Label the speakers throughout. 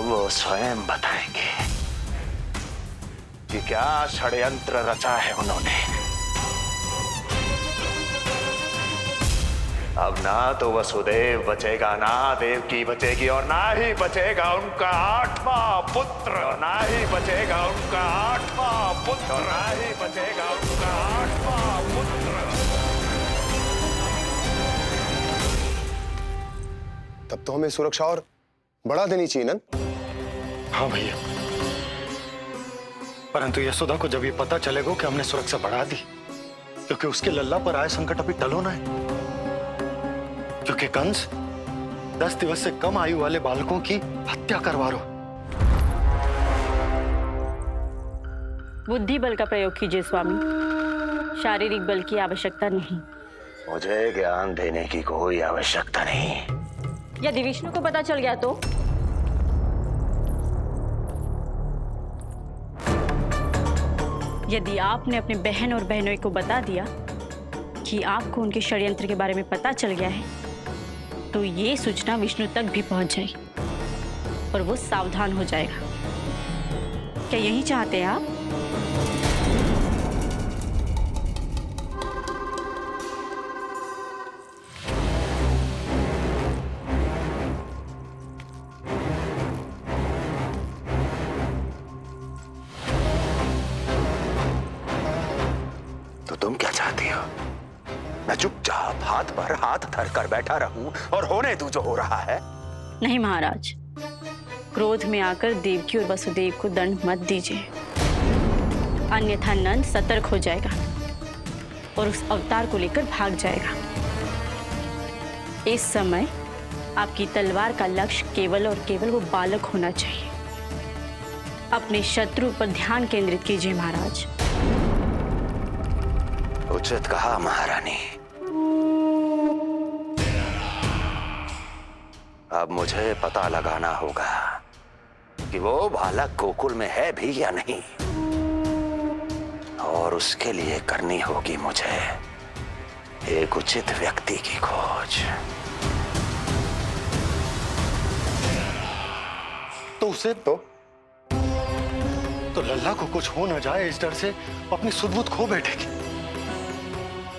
Speaker 1: अब वो स्वयं बताएंगे कि क्या षड्यंत्र रचा है उन्होंने। अब ना तो वसुदेव बचेगा, ना देवकी बचेगी, और ना ही बचेगा उनका 8वां पुत्र, ना ही बचेगा उनका 8वां पुत्र, ना ही बचेगा उनका 8वां पुत्र।
Speaker 2: तब तो हमें सुरक्षा और बढ़ा देनी चाहिए ना।
Speaker 3: हाँ भैया, परंतु यशोदा को जब ये पता चलेगा कि हमने सुरक्षा बढ़ा दी, क्योंकि उसके लल्ला पर आए संकट अभी टल होना है। क्योंकि कंस 10 दिवस से कम आयु वाले बालकों की हत्या करवा रहा।
Speaker 4: बुद्धि बल का प्रयोग कीजिए स्वामी, शारीरिक बल की आवश्यकता नहीं।
Speaker 1: मुझे ज्ञान देने की कोई आवश्यकता नहीं।
Speaker 4: यदि विष्णु को पता चल गया तो? यदि आपने अपने बहन और बहनों को बता दिया कि आपको उनके षड्यंत्र के बारे में पता चल गया है, तो ये सूचना विष्णु तक भी पहुंच जाएगी और वो सावधान हो जाएगा। क्या यही चाहते हैं आप?
Speaker 1: तो तुम क्या चाहती हो? मैं चुपचाप हाथ पर हाथ धर कर बैठा रहूं और होने दूं जो हो रहा है?
Speaker 4: नहीं महाराज, क्रोध में आकर देवकी और वसुदेव को दंड मत दीजिए, अन्यथा नंद सतर्क हो जाएगा और उस अवतार को लेकर भाग जाएगा। इस समय आपकी तलवार का लक्ष्य केवल और केवल वो बालक होना चाहिए। अपने शत्रु पर ध्यान केंद्रित कीजिए महाराज।
Speaker 1: उचित कहा महारानी। अब मुझे पता लगाना होगा कि वो बालक गोकुल में है भी या नहीं, और उसके लिए करनी होगी मुझे एक उचित व्यक्ति की खोज।
Speaker 3: तो उसे तो लल्ला को कुछ हो न जाए, इस डर से अपनी सुध-बुध खो बैठेगी।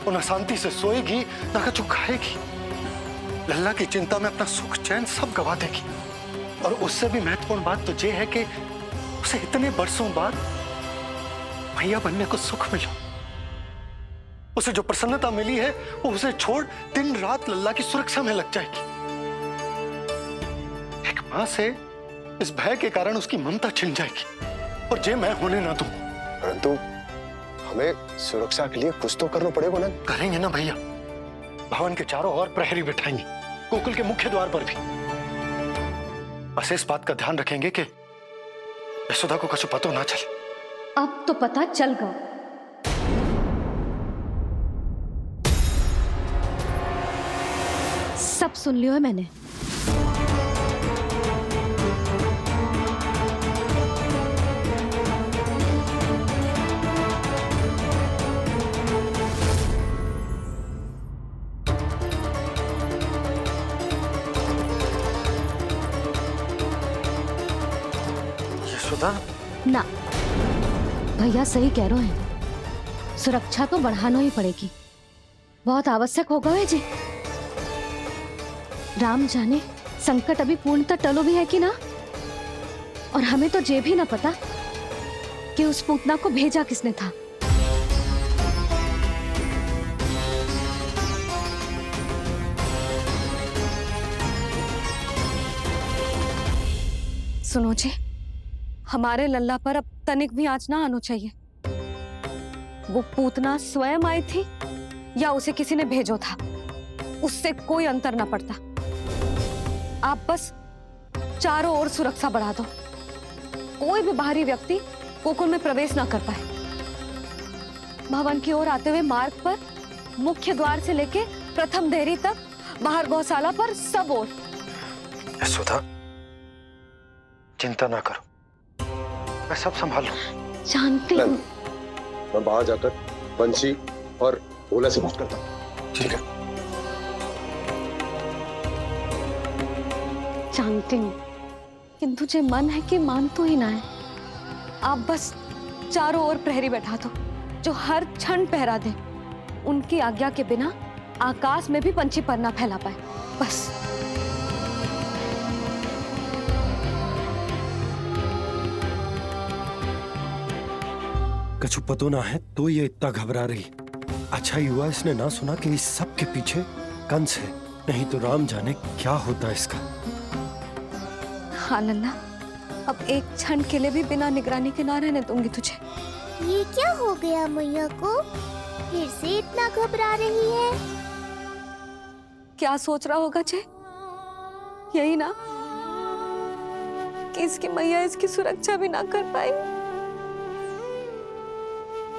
Speaker 3: वो न शांति से सोएगी, न कुछ खाएगी। लल्ला की चिंता में अपना सुख चैन सब गवा देगी। और उससे भी महत्वपूर्ण बात तो ये है कि उसे इतने बरसों बाद मैया बनने को सुख मिला। उसे जो प्रसन्नता मिली है, वो उसे छोड़ दिन रात लल्ला की सुरक्षा में लग जाएगी। एक मां से इस भय के कारण उसकी ममता छिन जाएगी, और ये मैं होने ना दूं।
Speaker 2: परंतु हमें सुरक्षा के लिए कुछ तो करना पड़ेगा ना।
Speaker 3: करेंगे ना भैया। भवन के चारों ओर प्रहरी बिठाएंगे, गोकुल के मुख्य द्वार पर भी। बस इस बात का ध्यान रखेंगे कि यशोदा को कुछ पता ना चले।
Speaker 5: अब तो पता चल गया। सब सुन लियो है मैंने। ना, भैया सही कह रहे हैं, सुरक्षा तो बढ़ाना ही पड़ेगी, बहुत आवश्यक होगा है जी। राम जाने संकट अभी पूर्णतः टलो भी है कि ना, और हमें तो ये भी ना पता कि उस पूतना को भेजा किसने था। सुनो जी, हमारे लल्ला पर अब तनिक भी आंच ना आना चाहिए। वो पूतना स्वयं आई थी या उसे किसी ने भेजो था, उससे कोई अंतर ना पड़ता। आप बस चारों ओर सुरक्षा बढ़ा दो, कोई भी बाहरी व्यक्ति गोकुल में प्रवेश ना कर पाए। भवन की ओर आते हुए मार्ग पर मुख्य द्वार से लेके प्रथम देहरी तक, बाहर गौशाला पर, सब ओर।
Speaker 3: यशोदा, चिंता ना करो, मैं सब संभाल लूं।
Speaker 5: जानती हूँ।
Speaker 2: मैं बाहर जाकर बंशी और भोला से बात करता हूँ।
Speaker 3: ठीक है।
Speaker 5: जानती हूँ लेकिन तुझे मन है कि मान तो ही ना है। आप बस चारों ओर प्रहरी बैठा दो जो हर क्षण पहरा दे। उनकी आज्ञा के बिना आकाश में भी पंछी पर ना फैला पाए, बस।
Speaker 6: कछु पतो ना है तो ये इतना घबरा रही। अच्छा हुआ इसने ना सुना कि इस सब के पीछे कंस है, नहीं तो राम जाने क्या होता इसका।
Speaker 5: हाँ लल्ला, अब एक क्षण के लिए भी बिना निगरानी के ना रहने दूंगी तुझे।
Speaker 7: ये क्या हो गया मैया को? फिर से इतना घबरा रही है?
Speaker 5: क्या सोच रहा होगा जय? यही ना कि इसकी मैया इसकी सुरक्षा भी ना कर पाई।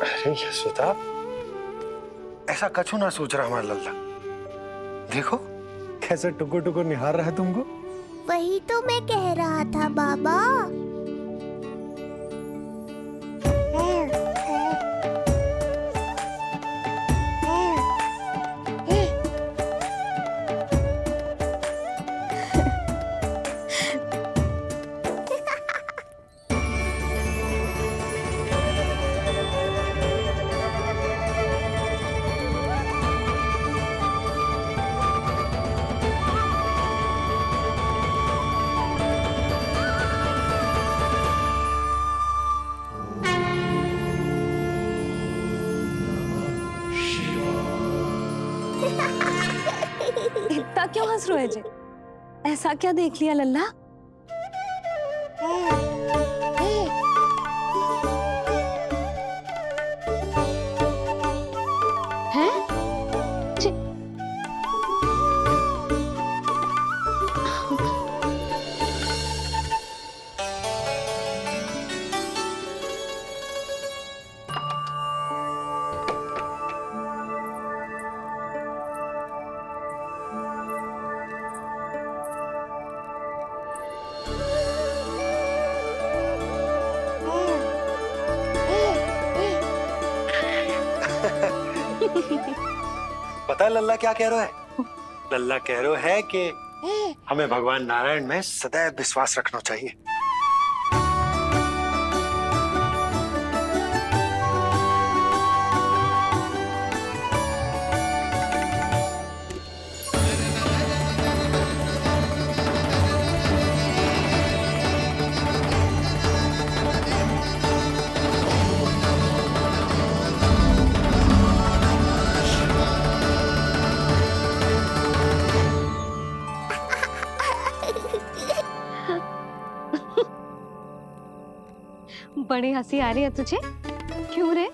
Speaker 3: अरे यशोदा, ऐसा कछु ना सोच रहा हमारा लल्ला। देखो कैसे टुकुर टुकुर निहार रहा है तुमको।
Speaker 7: वही तो मैं कह रहा था बाबा।
Speaker 5: इतना क्यों हंस रहे हो जय? ऐसा क्या देख लिया लल्ला? हैं?
Speaker 3: पता है लल्ला क्या कह रहा है? लल्ला कह रहा है कि हमें भगवान नारायण में सदैव विश्वास रखना चाहिए।
Speaker 5: बड़ी हंसी आ रही है तुझे, क्यों रे?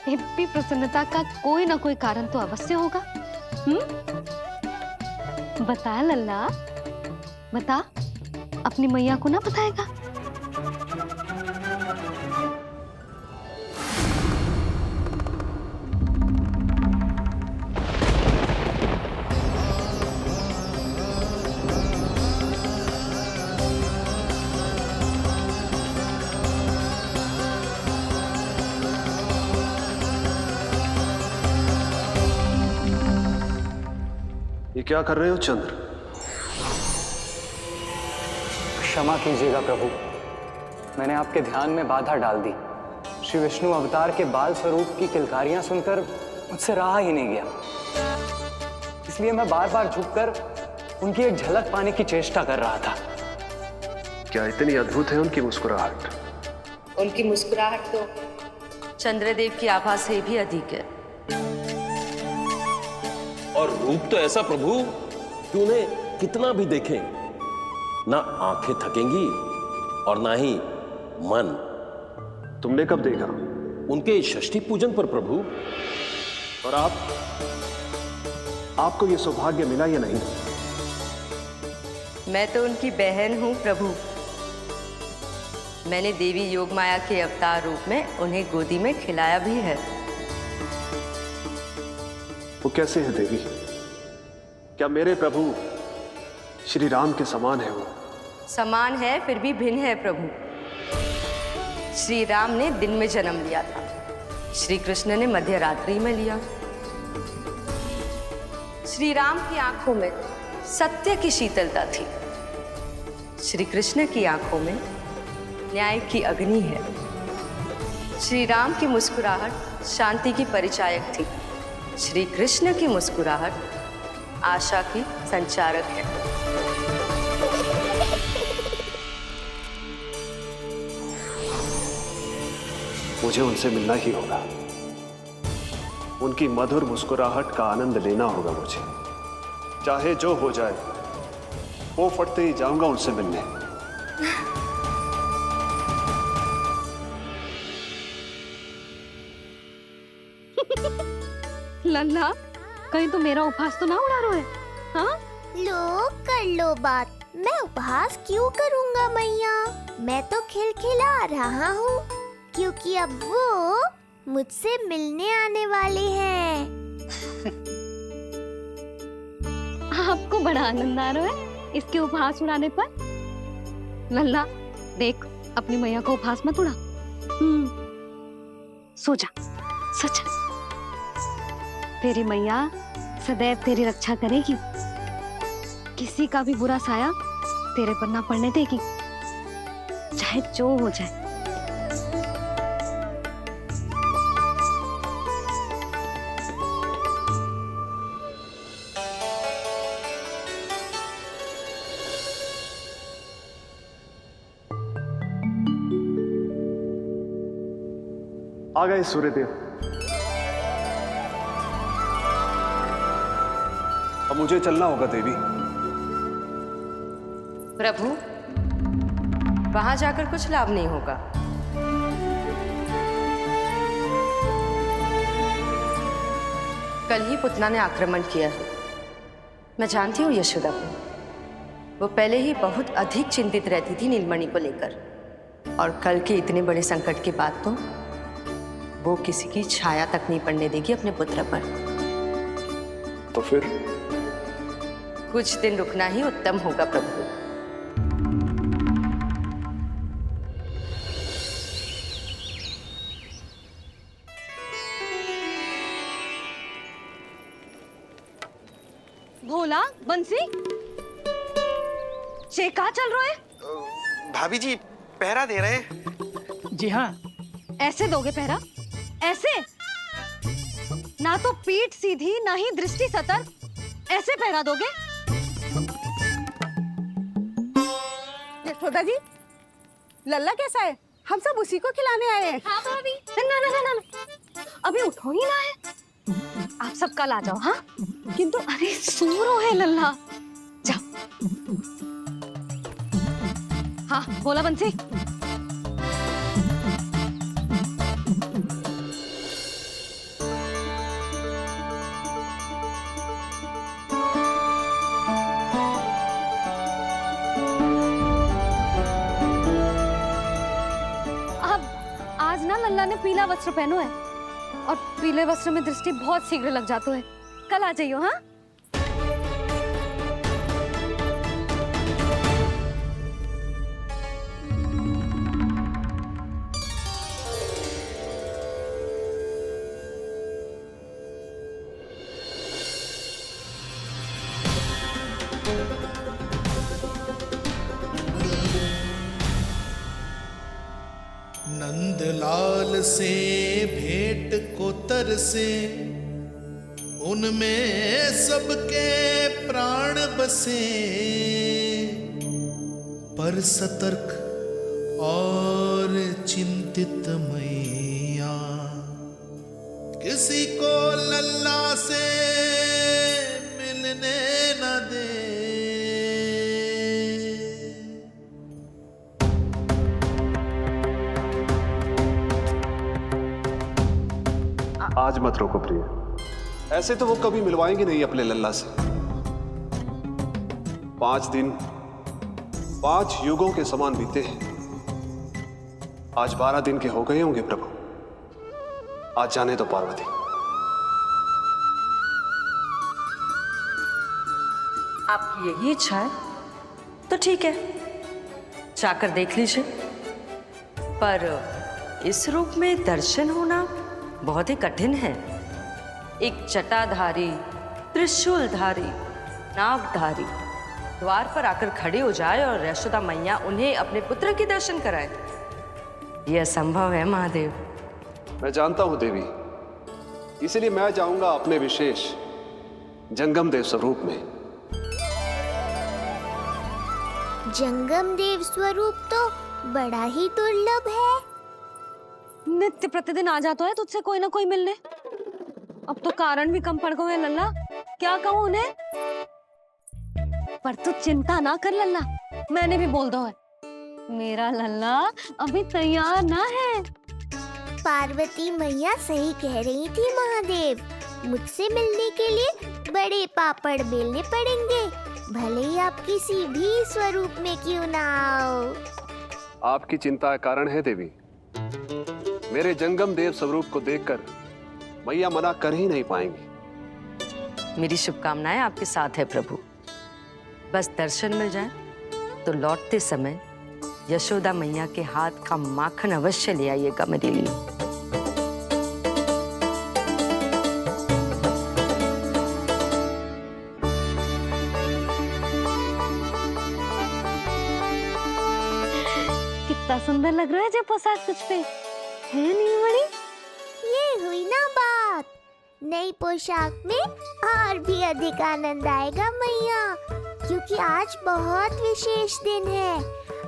Speaker 5: इतनी प्रसन्नता का कोई ना कोई कारण तो अवश्य होगा। बता लल्ला, बता, अपनी मैया को ना बताएगा?
Speaker 2: ये क्या कर रहे हो चंद्र?
Speaker 8: क्षमा कीजिएगा प्रभु, मैंने आपके ध्यान में बाधा डाल दी। श्री विष्णु अवतार के बाल स्वरूप की किलकारियां सुनकर मुझसे रहा ही नहीं गया, इसलिए मैं बार बार झुककर उनकी एक झलक पाने की चेष्टा कर रहा था।
Speaker 2: क्या इतनी अद्भुत है उनकी मुस्कुराहट?
Speaker 9: उनकी मुस्कुराहट तो चंद्रदेव की आभा से भी अधिक है।
Speaker 10: और रूप तो ऐसा प्रभु कि उन्हें कितना भी देखें ना आंखें थकेंगी और ना ही मन।
Speaker 2: तुमने कब देखा?
Speaker 10: उनके षष्ठी पूजन पर प्रभु।
Speaker 2: और आपको ये सौभाग्य मिला या नहीं?
Speaker 9: मैं तो उनकी बहन हूं प्रभु। मैंने देवी योगमाया के अवतार रूप में उन्हें गोदी में खिलाया भी है।
Speaker 2: वो कैसे है देवी? क्या मेरे प्रभु श्री राम के समान है वो?
Speaker 9: समान है फिर भी भिन्न है प्रभु। श्री राम ने दिन में जन्म लिया था, श्री कृष्ण ने मध्य रात्रि में लिया। श्री राम की आंखों में सत्य की शीतलता थी, श्री कृष्ण की आंखों में न्याय की अग्नि है। श्री राम की मुस्कुराहट शांति की परिचायक थी, श्री कृष्ण की मुस्कुराहट आशा की संचारक है।
Speaker 11: मुझे उनसे मिलना ही होगा, उनकी मधुर मुस्कुराहट का आनंद लेना होगा मुझे। चाहे जो हो जाए, वो फटते ही जाऊंगा उनसे मिलने।
Speaker 5: लल्ला, कहीं तो मेरा उपहास तो ना उड़ा रहे है? हाँ?
Speaker 7: लो कर लो बात, मैं उपहास क्यों करूँगा मैया? मैं तो खिलखिला रहा हूँ, क्योंकि अब वो मुझसे मिलने आने वाले हैं।
Speaker 5: आपको बड़ा आनंद आ रहा है इसके उपहास उड़ाने पर? लल्ला, देख अपनी मैया को उपहास मत उड़ा। सो जा, सच तेरी मैया सदैव तेरी रक्षा करेगी, किसी का भी बुरा साया तेरे पर ना पड़ने देगी, चाहे जो हो जाए।
Speaker 11: आ गए सूर्यदेव। अब मुझे चलना होगा देवी।
Speaker 9: प्रभु, वहां जाकर कुछ लाभ नहीं होगा। कल ही पुतना ने आक्रमण किया है। मैं जानती हूँ यशोदा को, वो पहले ही बहुत अधिक चिंतित रहती थी नीलमणि को लेकर, और कल के इतने बड़े संकट के बाद तो वो किसी की छाया तक नहीं पड़ने देगी अपने पुत्र पर।
Speaker 11: तो फिर
Speaker 9: कुछ दिन रुकना ही उत्तम होगा प्रभु।
Speaker 5: भोला, बंसी, ये कहाँ चल रहा है?
Speaker 12: भाभी जी पहरा दे रहे हैं।
Speaker 13: जी हाँ।
Speaker 5: ऐसे दोगे पहरा? ऐसे? ना तो पीठ सीधी ना ही दृष्टि सतर्क, ऐसे पहरा दोगे?
Speaker 13: यशोदा जी, लल्ला कैसा है? हम सब उसी को खिलाने आए हैं।
Speaker 5: हाँ भाभी। ना ना ना ना, अभी उठो ही ना है। आप सब कल आ जाओ। हाँ, किंतु अरे सूरो है लल्ला, जाओ। हाँ बोला बंसी। लल्ला ने पीला वस्त्र पहनो है, और पीले वस्त्र में दृष्टि बहुत शीघ्र लग जातो है। कल आ जाइयो। हाँ,
Speaker 14: नंदलाल से भेंट को तरसे, उनमें सबके प्राण बसे, पर सतर्क और चिंतित मैया किसी को लल्ला से मिलने न दे।
Speaker 11: आज मत रोको प्रिय, ऐसे तो वो कभी मिलवाएंगे नहीं अपने लल्ला से। 5 दिन 5 युगों के समान बीते हैं, आज 12 दिन के हो गए होंगे प्रभु। आज जाने दो पार्वती।
Speaker 9: आपकी यही इच्छा है तो ठीक है, जाकर देख लीजिए, पर इस रूप में दर्शन होना बहुत ही कठिन है। एक जटाधारी, त्रिशूलधारी, नागधारी द्वार पर आकर खड़े हो जाए और यशोदा मैया उन्हें अपने पुत्र के दर्शन कराए, यह असंभव है महादेव।
Speaker 11: मैं जानता हूं देवी, इसलिए मैं जाऊंगा अपने विशेष जंगम देव स्वरूप में।
Speaker 7: जंगम देव स्वरूप तो बड़ा ही दुर्लभ है।
Speaker 5: नित्य प्रतिदिन आ जाता है तुझसे कोई ना कोई मिलने। अब तो कारण भी कम पड़ गए हैं लल्ला, क्या कहूँ उन्हें। पर तू चिंता ना कर लल्ला, मैंने भी बोल दो है, मेरा लल्ला अभी तैयार ना है।
Speaker 7: पार्वती मैया सही कह रही थी महादेव, मुझसे मिलने के लिए बड़े पापड़ बेलने पड़ेंगे, भले ही आप किसी भी स्वरूप में क्यों ना आओ।
Speaker 11: आपकी चिंता का कारण है देवी, मेरे जंगम देव स्वरूप को देखकर मैया मना कर ही नहीं पाएंगी।
Speaker 9: मेरी शुभकामनाएं आपके साथ है प्रभु। बस दर्शन मिल जाए तो लौटते समय यशोदा मैया के हाथ का माखन अवश्य ले आइएगा मेरे लिए।
Speaker 5: कितना सुंदर लग रहा है जब पोशाक तुझ पे है नीलमणि।
Speaker 7: ये हुई ना बात, नई पोशाक में और भी अधिक आनंद आएगा मैया, क्योंकि आज बहुत विशेष दिन है।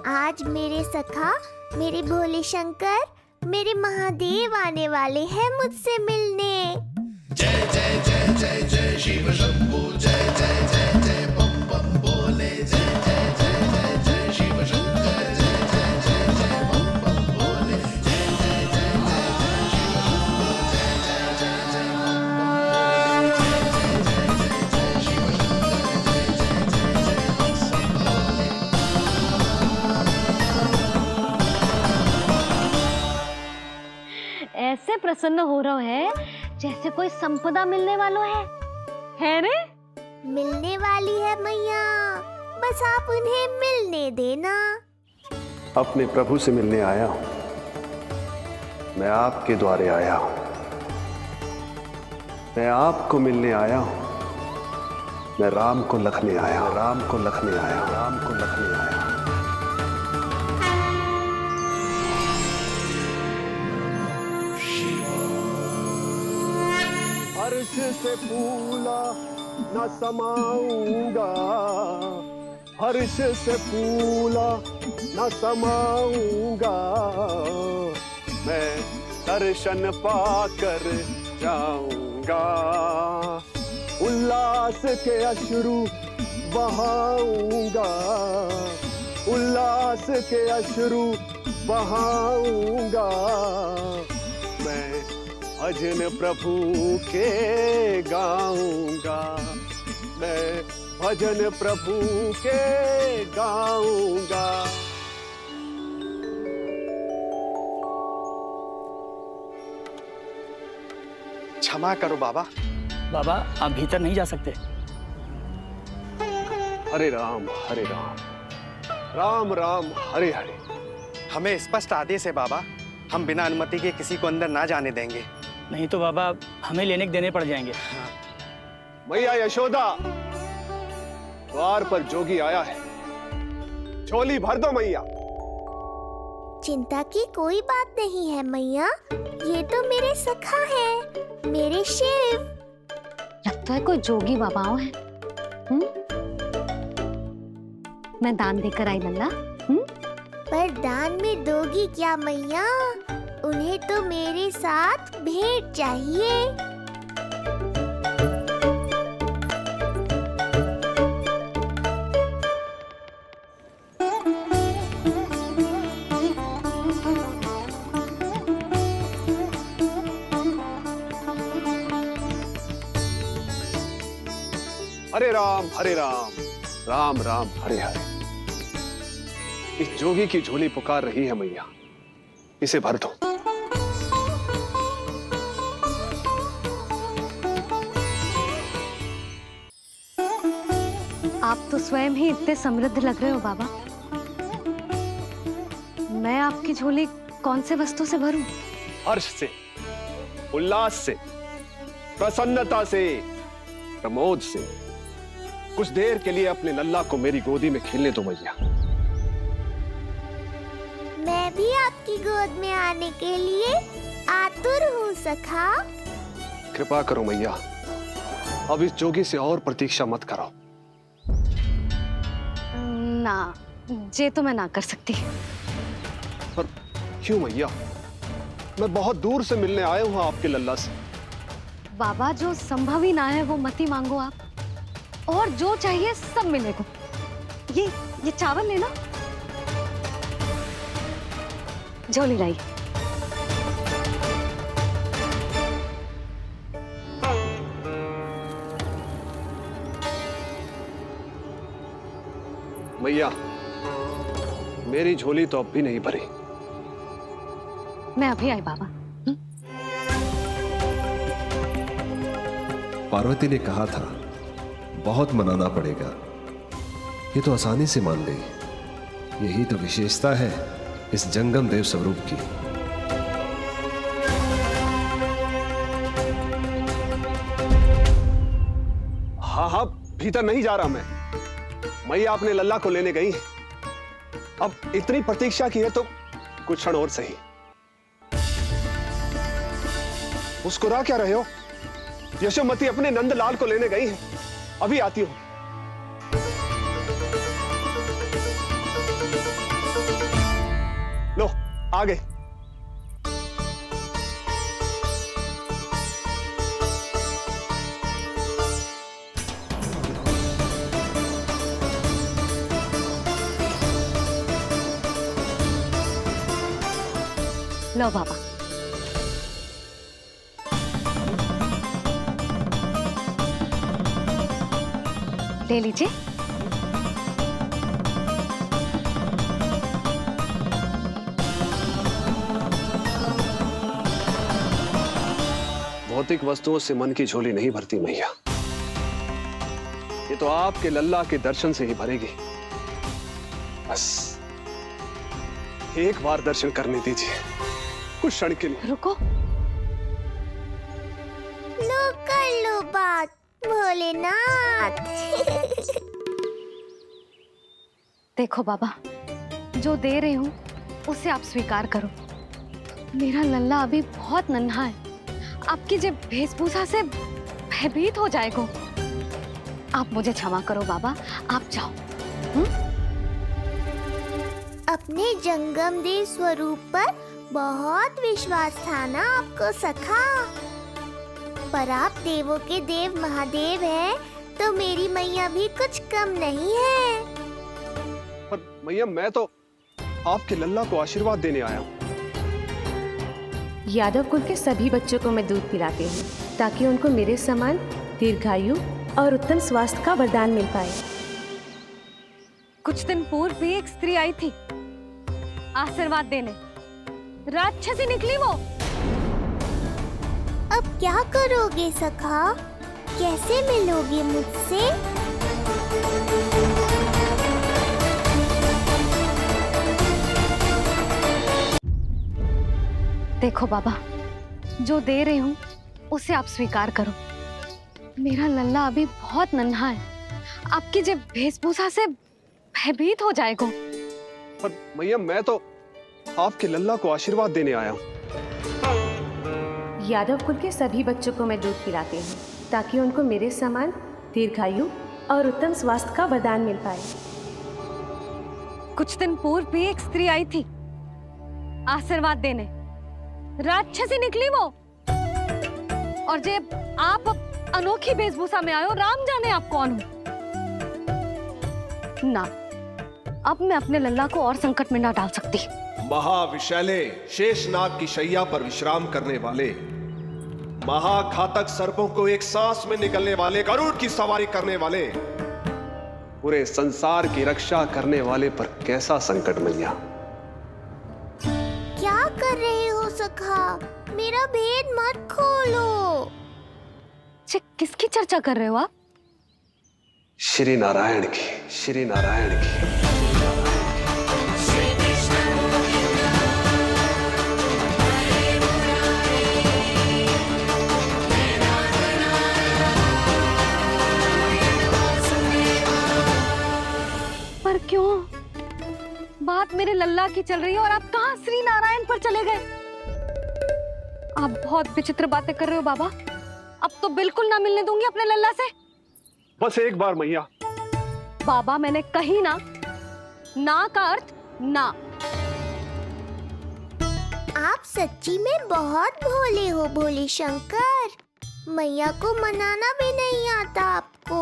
Speaker 7: आज मेरे सखा, मेरे भोले शंकर, मेरे महादेव आने वाले हैं मुझसे मिलने।
Speaker 14: जय जय जय जय जय शिव शंभू, जय जय जय जय बम बम बोले, जय जय जय जय जय शिव शंकर, जय जय जय जय बम बम बोले, जय जय जय जय जय शिव शंभू, जय जय जय जय बम बम बोले, जय जय जय जय शिव शंकर, जय जय जय जय बम बोले।
Speaker 5: ऐसे प्रसन्न हो रहा है जैसे कोई संपदा मिलने वाला है रे?
Speaker 7: मिलने वाली है मैया, बस आप उन्हें मिलने देना।
Speaker 11: अपने प्रभु से मिलने आया हूं, मैं आपके द्वारे आया हूं, मैं आपको मिलने आया हूं, मैं राम को लखने आया हूं, राम को लखने आया हूं, राम को लखने आया हूं। हर्ष से फूला न समाऊंगा, हर्ष से फूला न समाऊंगा, मैं दर्शन पाकर जाऊंगा, उल्लास के अश्रु बहाऊंगा, उल्लास के अश्रु बहाऊंगा, मैं भजन प्रभु के गाऊंगा, मैं भजन प्रभु के गाऊंगा।
Speaker 12: क्षमा करो बाबा।
Speaker 15: बाबा आप भीतर नहीं जा सकते।
Speaker 11: हरे राम हरे राम, राम राम हरे हरे।
Speaker 12: हमें स्पष्ट आदेश है बाबा, हम बिना अनुमति के किसी को अंदर ना जाने देंगे।
Speaker 15: नहीं तो बाबा हमें लेने के देने पड़ जाएंगे।
Speaker 11: मैया यशोदा, द्वार पर जोगी आया है, झोली भर दो मैया।
Speaker 7: चिंता की कोई बात नहीं है मैया, ये तो मेरे सखा है, मेरे शिव।
Speaker 5: लगता है कोई जोगी बाबाओं है। मैं दान देकर आई लल्ला।
Speaker 7: पर दान में दोगी क्या मैया? उन्हें तो मेरे साथ भेंट चाहिए।
Speaker 11: हरे राम हरे राम, राम राम हरे हरे। इस जोगी की झोली पुकार रही है मैया, इसे भर दो।
Speaker 5: आप तो स्वयं ही इतने समृद्ध लग रहे हो बाबा। मैं आपकी झोली कौन से वस्तु से भरूं?
Speaker 11: हर्ष से, उल्लास से, प्रसन्नता से, प्रमोद से। कुछ देर के लिए अपने लल्ला को मेरी गोदी में खेलने दो मैया।
Speaker 7: मैं भी आपकी गोद में आने के लिए आतुर हूँ सखा।
Speaker 11: कृपा करो मैया, अब इस जोगी से और प्रतीक्षा मत कराओ।
Speaker 5: ना, जे तो मैं ना कर सकती।
Speaker 11: पर क्यों मैया? मैं बहुत दूर से मिलने आया हूँ आपके लल्ला से।
Speaker 5: बाबा, जो संभव ही ना है वो मत ही मांगो आप, और जो चाहिए सब मिलेगा। ये चावल लेना, झोली लाई।
Speaker 11: मैया, मेरी झोली तो अब भी नहीं भरी।
Speaker 5: मैं अभी आई बाबा।
Speaker 2: पार्वती ने कहा था बहुत मनाना पड़ेगा, ये तो आसानी से मान गई। यही तो विशेषता है इस जंगम देव स्वरूप की।
Speaker 11: हाँ हाँ, भीतर नहीं जा रहा मैं। मैया अपने लल्ला को लेने गई है। अब इतनी प्रतीक्षा की है तो कुछ क्षण और सही। मुस्कुरा क्या रहे हो? यशोमती अपने नंदलाल को लेने गई है, अभी आती हूं। लो, आ गए।
Speaker 5: लो बाबा। ले लीजिए।
Speaker 11: भौतिक वस्तुओं से मन की झोली नहीं भरती मैया, ये तो आपके लल्ला के दर्शन से ही भरेगी। बस एक बार दर्शन करने दीजिए, कुछ क्षण के लिए।
Speaker 5: रुको।
Speaker 7: लो कर लो बात भोलेनाथ।
Speaker 5: देखो बाबा, जो दे रही हूँ उसे आप स्वीकार करो। मेरा लल्ला अभी बहुत नन्हा है, आपकी जब वेशभूषा से भयभीत हो जाएगा। आप मुझे क्षमा करो बाबा, आप जाओ।
Speaker 7: अपने जंगम देव स्वरूप पर बहुत विश्वास था ना आपको सखा। पर आप देवों के देव महादेव हैं, तो मेरी मैया भी कुछ कम नहीं है।
Speaker 11: पर मैया, मैं तो आपके लल्ला को आशीर्वाद देने आया हूँ।
Speaker 16: यादव कुल के सभी बच्चों को मैं दूध पिलाती हूँ, ताकि उनको मेरे समान दीर्घायु और उत्तम स्वास्थ्य का वरदान मिल पाए।
Speaker 5: कुछ दिन पूर्व भी एक स्त्री आई थी आशीर्वाद देने, राक्षसी निकली वो।
Speaker 7: अब क्या करोगे सखा? कैसे मिलोगे मुझसे?
Speaker 5: देखो बाबा, जो दे रही हूँ उसे आप स्वीकार करो। मेरा लल्ला अभी बहुत नन्हा है, आपकी जब वेशभूषा से भयभीत हो जाएगा।
Speaker 11: पर मैया, मैं तो आपके लल्ला को आशीर्वाद देने आया हूँ।
Speaker 16: यादव कुल के सभी बच्चों को मैं दूध पिलाती हूँ, ताकि उनको मेरे समान दीर्घायु और उत्तम स्वास्थ्य का वरदान मिल पाए।
Speaker 5: कुछ दिन पूर्व भी एक स्त्री आई थी आशीर्वाद देने, राक्षसी निकली वो। और जब आप अनोखी वेशभूषा में आए हो, राम जाने आप कौन हो। ना, अब मैं अपने लल्ला को और संकट में ना डाल सकती।
Speaker 17: महाविशैले शेषनाग की शैया पर विश्राम करने वाले, महाघातक सर्पों को एक सांस में निकलने वाले, गरुड़ की सवारी करने वाले,
Speaker 11: पूरे संसार की रक्षा करने वाले पर कैसा संकट मैया।
Speaker 7: क्या कर रहे हो सखा? मेरा भेद मत खोलो।
Speaker 5: किसकी चर्चा कर रहे हो आप?
Speaker 11: श्री नारायण की, श्री नारायण की।
Speaker 5: मेरे लल्ला की चल रही है और आप कहाँ श्री नारायण पर चले गए? आप बहुत विचित्र बातें कर रहे हो बाबा। अब तो बिल्कुल ना मिलने दूंगी अपने लल्ला से।
Speaker 11: बस एक बार मैया।
Speaker 5: बाबा मैंने कही ना, ना का अर्थ ना।
Speaker 7: आप सच्ची में बहुत भोले हो भोले शंकर। मैया को मनाना भी नहीं आता आपको।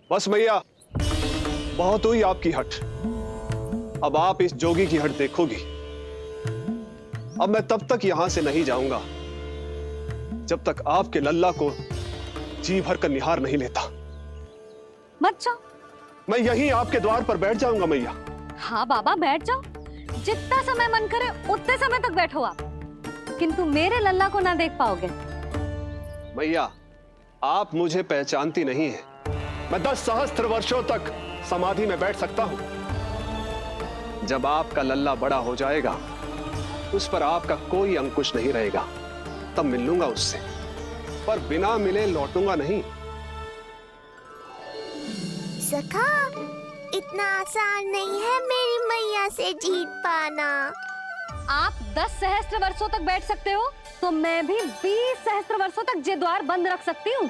Speaker 11: बस मैया, बहुत हुई आपकी हट। अब आप इस जोगी की हट देखोगी। अब मैं तब तक यहां से नहीं जाऊंगा जब तक आपके लल्ला को जी भर कर निहार नहीं लेता।
Speaker 5: मत जाओ।
Speaker 11: मैं यहीं आपके द्वार पर बैठ जाऊंगा मैया।
Speaker 5: हाँ बाबा बैठ जाओ, जितना समय मन करे उतने समय तक बैठो आप, किंतु मेरे लल्ला को ना देख पाओगे।
Speaker 11: मैया, आप मुझे पहचानती नहीं है। मैं 10 सहस्त्र वर्षों तक समाधि में बैठ सकता हूं। जब आपका लल्ला बड़ा हो जाएगा, उस पर आपका कोई अंकुश नहीं रहेगा, तब मिल लूंगा उससे, पर बिना मिले लौटूंगा नहीं।
Speaker 7: सखा, इतना आसान नहीं है मेरी मैया से जीत पाना।
Speaker 5: आप 10 सहस्त्र वर्षों तक बैठ सकते हो, तो मैं भी 20 सहस्त्र वर्षों तक ये द्वार बंद रख सकती हूँ।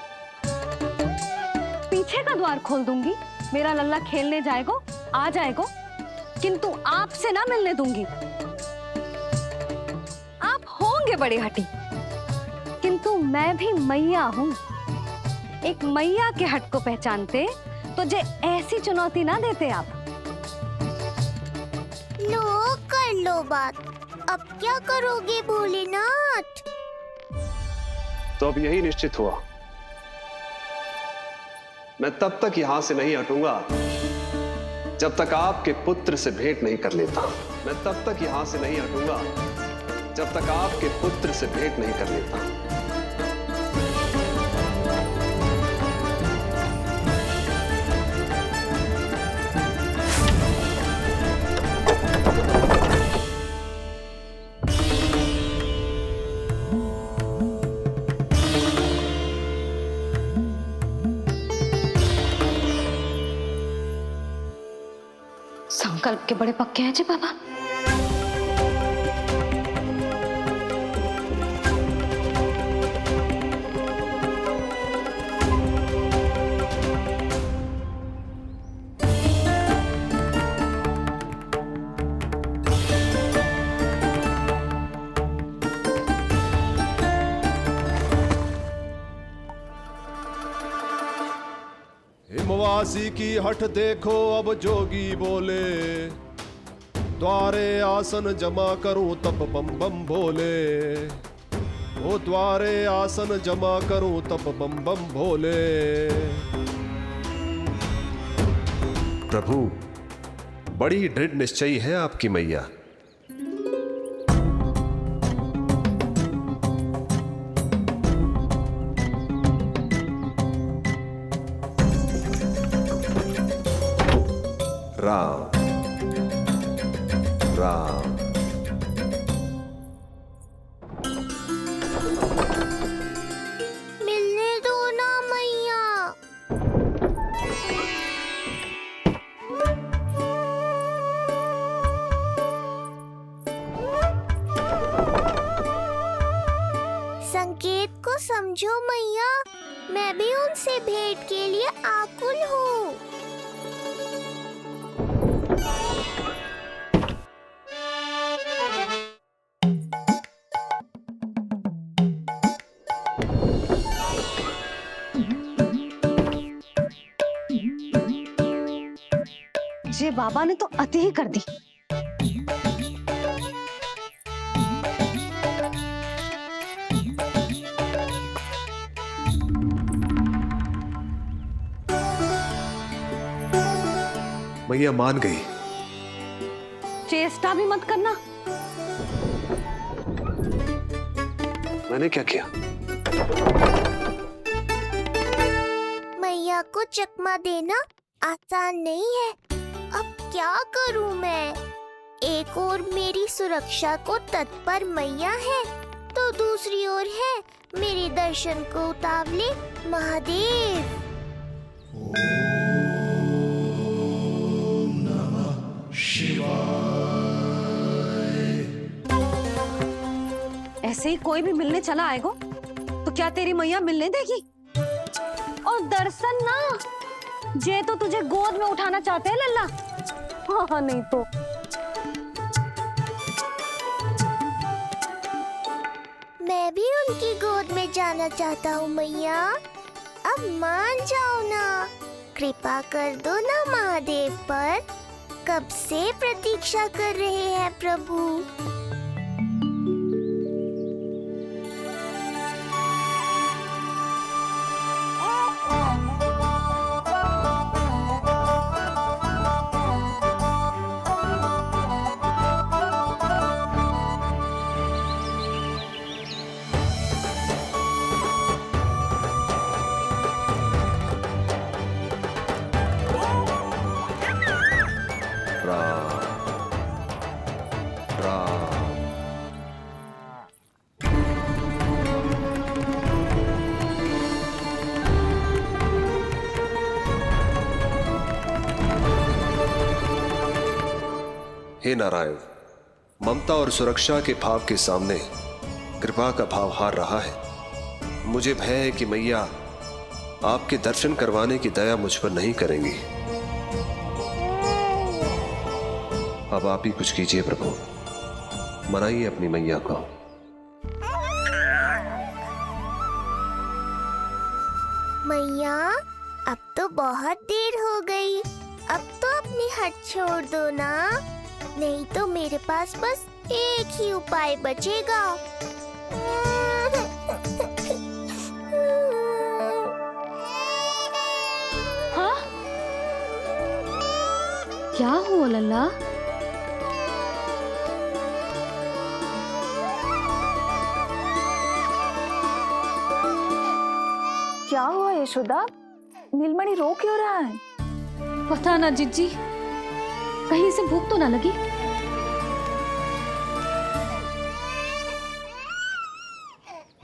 Speaker 5: पीछे का द्वार खोल दूंगी, मेरा लल्ला खेलने जाएगा, आ जाएगा, किंतु आपसे ना मिलने दूंगी। आप होंगे बड़ी हठी, किंतु मैं भी मैया हूँ। एक मैया के हट को पहचानते तो जे ऐसी चुनौती ना देते आप।
Speaker 7: लो कर लो बात। अब क्या करोगे भोलेनाथ?
Speaker 11: तो अब यही निश्चित हुआ, मैं तब तक यहां से नहीं हटूंगा जब तक आपके पुत्र से भेंट नहीं कर लेता। मैं तब तक यहां से नहीं हटूंगा जब तक आपके पुत्र से भेंट नहीं कर लेता।
Speaker 5: संकल्प के बड़े पक्के हैं जी बाबा।
Speaker 17: हिमवासी की हठ देखो अब जोगी बोले, द्वारे आसन जमा करूं तब बम बम भोले। ओ द्वारे आसन जमा करूं तब बम बम भोले।
Speaker 2: प्रभु, बड़ी दृढ़ निश्चयी है आपकी मैया। राम राम।
Speaker 7: मिलने दो ना मैया। संकेत को समझो मैया, मैं भी उनसे भेंट के लिए आकुल हूँ।
Speaker 5: ये बाबा ने तो अति ही कर दी।
Speaker 2: मैया मान गई।
Speaker 5: चेष्टा भी मत करना।
Speaker 11: मैंने क्या किया?
Speaker 7: मैया को चकमा देना आसान नहीं है। अब क्या करूं मैं? एक ओर मेरी सुरक्षा को तत्पर मैया है, तो दूसरी ओर है मेरे दर्शन को उतावले महादेव।
Speaker 14: ओम
Speaker 5: ऐसे ही कोई भी मिलने चला आएगा तो क्या तेरी मैया मिलने देगी? और दर्शन ना, जे तो तुझे गोद में उठाना चाहते हैं लल्ला। हाँ नहीं तो
Speaker 7: मैं भी उनकी गोद में जाना चाहता हूँ मैया। अब मान जाओ ना, कृपा कर दो ना महादेव पर। कब से प्रतीक्षा कर रहे हैं प्रभु।
Speaker 2: हे नारायण, ममता और सुरक्षा के भाव के सामने कृपा का भाव हार रहा है। मुझे भय है कि मैया आपके दर्शन करवाने की दया मुझ पर नहीं करेंगी। अब आप ही कुछ कीजिए प्रभु, मनाइए अपनी मैया को।
Speaker 7: मैया अब तो बहुत देर हो गई, अब तो अपनी हट छोड़ दो ना, नहीं तो मेरे पास बस एक ही उपाय बचेगा।
Speaker 5: हाँ? क्या हुआ लल्ला?
Speaker 18: क्या हुआ यशोदा? नीलमणि रो क्यों रहा है?
Speaker 5: पता ना जीजी, कहीं से भूख तो ना लगी।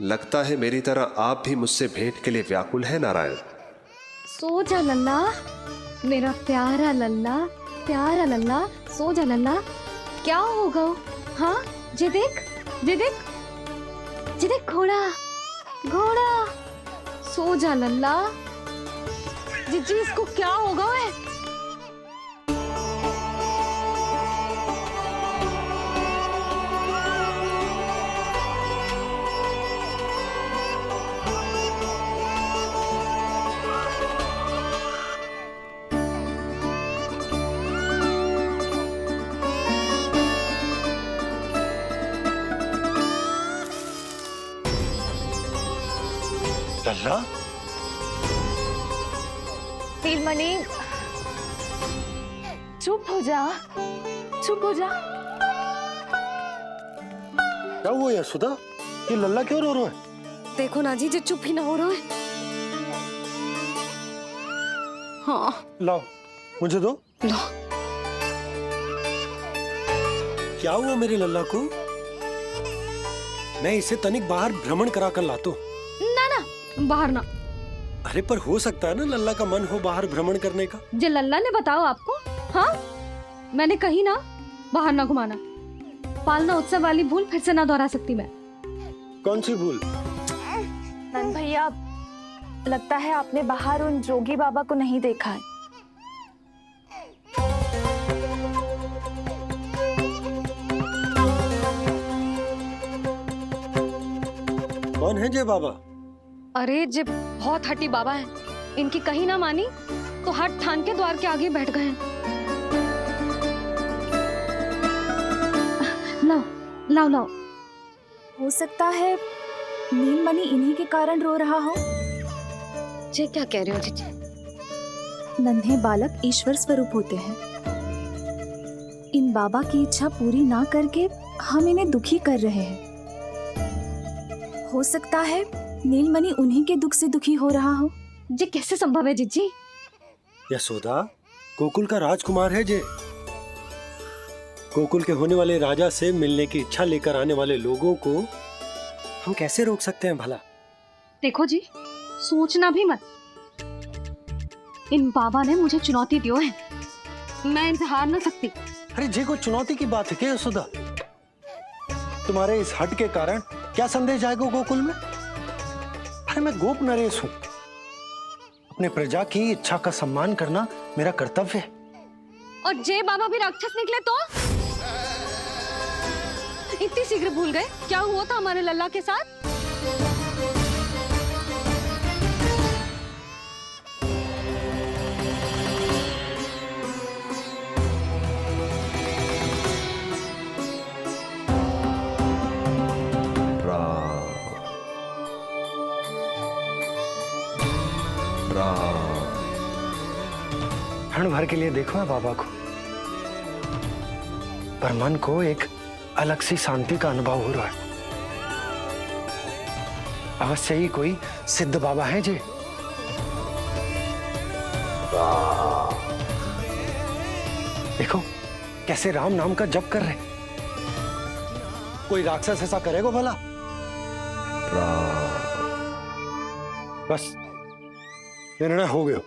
Speaker 2: लगता है मेरी तरह आप भी मुझसे भेंट के लिए व्याकुल है नारायण।
Speaker 5: सो जा लल्ला, मेरा प्यारा लल्ला, प्यारा लल्ला, सो जा लल्ला। क्या होगा? हाँ, जे देख, जे देख, जे देख, घोड़ा, घोड़ा। सो जा लल्ला। जीजी इसको क्या होगा है?
Speaker 3: लल्ला,
Speaker 18: नीलमणि चुप हो जा, चुप हो जा।
Speaker 3: क्या हुआ यशोदा? ये लल्ला क्यों रो रहा है?
Speaker 5: देखो ना जी, चुप ही ना हो रहा है। हाँ
Speaker 3: लाओ, मुझे दो।
Speaker 5: लो।
Speaker 6: क्या हुआ मेरे लल्ला को? मैं इसे तनिक बाहर भ्रमण करा कर लाता हूं।
Speaker 5: ना ना, बाहर ना।
Speaker 6: अरे पर हो सकता है ना लल्ला का मन हो बाहर भ्रमण करने का।
Speaker 5: जे लल्ला ने बताओ आपको? हाँ, मैंने कही ना बाहर ना घुमाना। पालना उत्सव वाली भूल फिर से ना दोहरा सकती मैं।
Speaker 3: कौन सी भूल?
Speaker 18: नंद भैया, लगता है आपने बाहर उन जोगी बाबा को नहीं देखा है।
Speaker 6: कौन है जय बाबा?
Speaker 5: अरे जे बहुत हट्टी बाबा है, इनकी कहीं ना मानी तो हट ठान के द्वार के आगे बैठ गए हैं। लाओ लाओ लाओ।
Speaker 18: हो सकता है नीलमणि इन्हीं के कारण रो रहा हो।
Speaker 5: जे क्या कह रहे हो जीजी?
Speaker 18: नन्हे बालक ईश्वर स्वरूप होते हैं। इन बाबा की इच्छा पूरी ना करके हम इन्हें दुखी कर रहे हैं। हो सकता है नीलमणि उन्हीं के दुख से दुखी हो रहा हो।
Speaker 5: जे कैसे संभव है जीजी?
Speaker 6: यशोदा, गोकुल का राजकुमार है जे। गोकुल के होने वाले राजा से मिलने की इच्छा लेकर आने वाले लोगों को हम कैसे रोक सकते हैं भला?
Speaker 5: देखो जी, सोचना भी मत। इन बाबा ने मुझे चुनौती दियो है, मैं इनसे हार ना सकती।
Speaker 3: अरे जी, कोई चुनौती की बात है क्या यशोदा? तुम्हारे इस हट के कारण क्या संदेश जाएगा गोकुल में? अरे मैं गोप नरेश हूं। अपने प्रजा की इच्छा का सम्मान करना मेरा कर्तव्य है।
Speaker 5: और जय बाबा भी राक्षस निकले तो? इतनी शीघ्र भूल गए क्या हुआ था हमारे लल्ला के साथ?
Speaker 3: क्षण भर के लिए देखो है बाबा को, पर मन को एक अलग सी शांति का अनुभव हो रहा है। अवश्य ही कोई सिद्ध बाबा है जी। देखो कैसे राम नाम का जप कर रहे। कोई राक्षस ऐसा करेगा भला? बस निर्णय हो गया,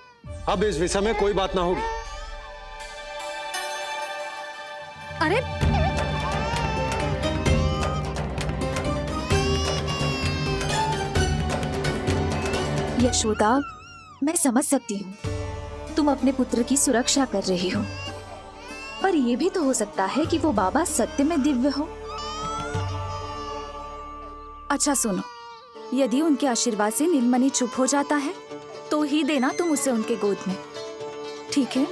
Speaker 3: अब इस विषय में कोई बात ना होगी।
Speaker 5: अरे
Speaker 18: यशोदा, मैं समझ सकती हूँ तुम अपने पुत्र की सुरक्षा कर रही हो, पर यह भी तो हो सकता है कि वो बाबा सत्य में दिव्य हो। अच्छा सुनो, यदि उनके आशीर्वाद से नीलमणि चुप हो जाता है तो ही देना तुम उसे उनके गोद में, ठीक है?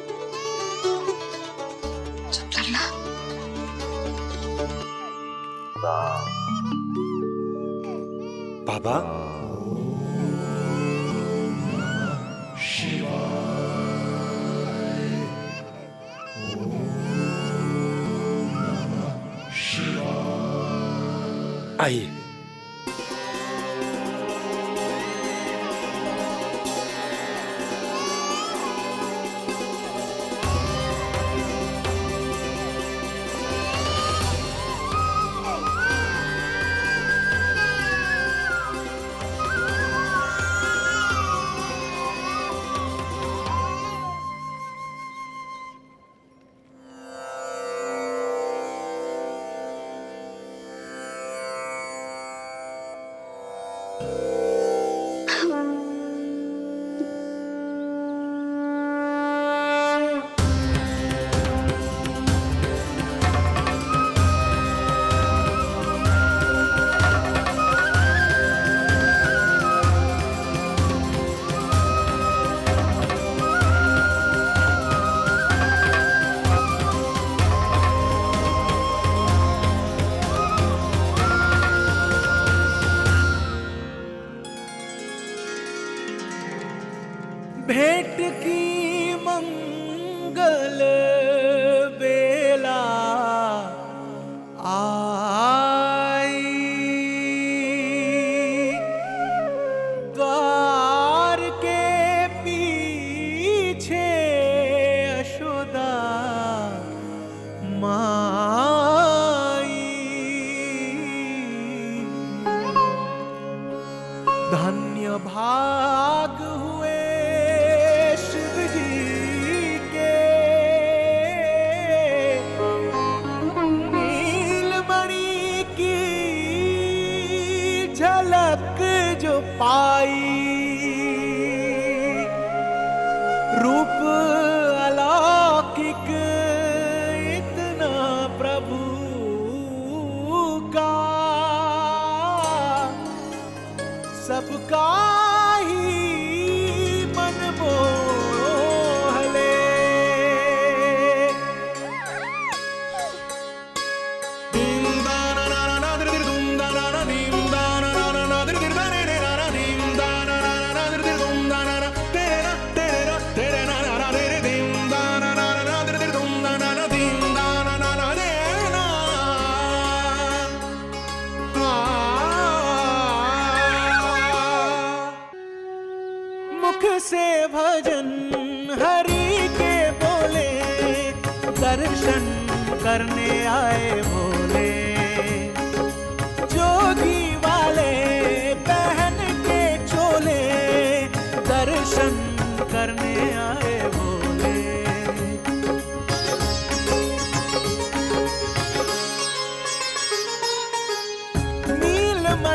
Speaker 18: चुप करना।
Speaker 3: बाबा आइए।
Speaker 19: भेंट की मंगल बेला आई, द्वार के पीछे यशोदा माई, धन्य भाग हुए शिव जी के, नीलमणि की झलक जो पाई, रूप अलौकिक इतना प्रभु का, सबका ही मन मोह ले। मुख से भजन हरि के बोले, दर्शन करने आए भोले, जोगी वाले पहन के चोले, दर्शन करने आए भोले। नीलमणि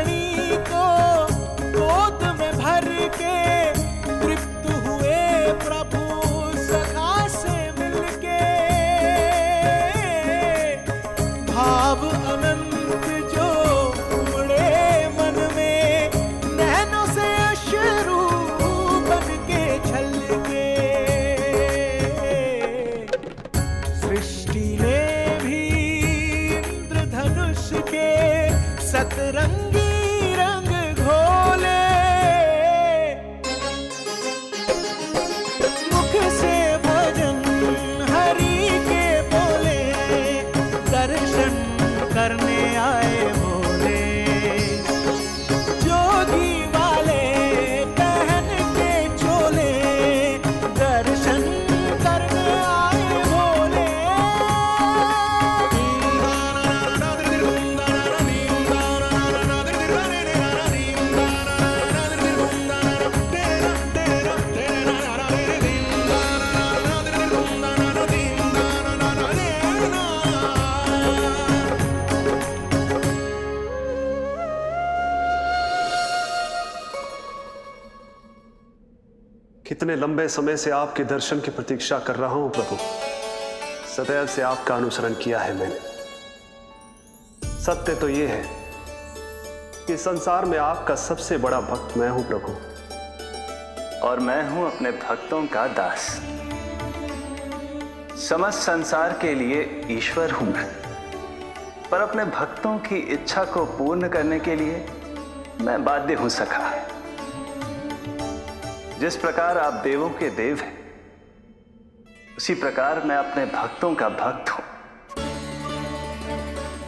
Speaker 11: कितने लंबे समय से आपके दर्शन की प्रतीक्षा कर रहा हूं प्रभु। सदैव से आपका अनुसरण किया है मैंने। सत्य तो यह है कि संसार में आपका सबसे बड़ा भक्त मैं हूं प्रभु,
Speaker 8: और मैं हूं अपने भक्तों का दास। समस्त संसार के लिए ईश्वर हूं मैं, पर अपने भक्तों की इच्छा को पूर्ण करने के लिए मैं बाध्य हूं सखा। जिस प्रकार आप देवों के देव हैं, उसी प्रकार मैं अपने भक्तों का भक्त हूं।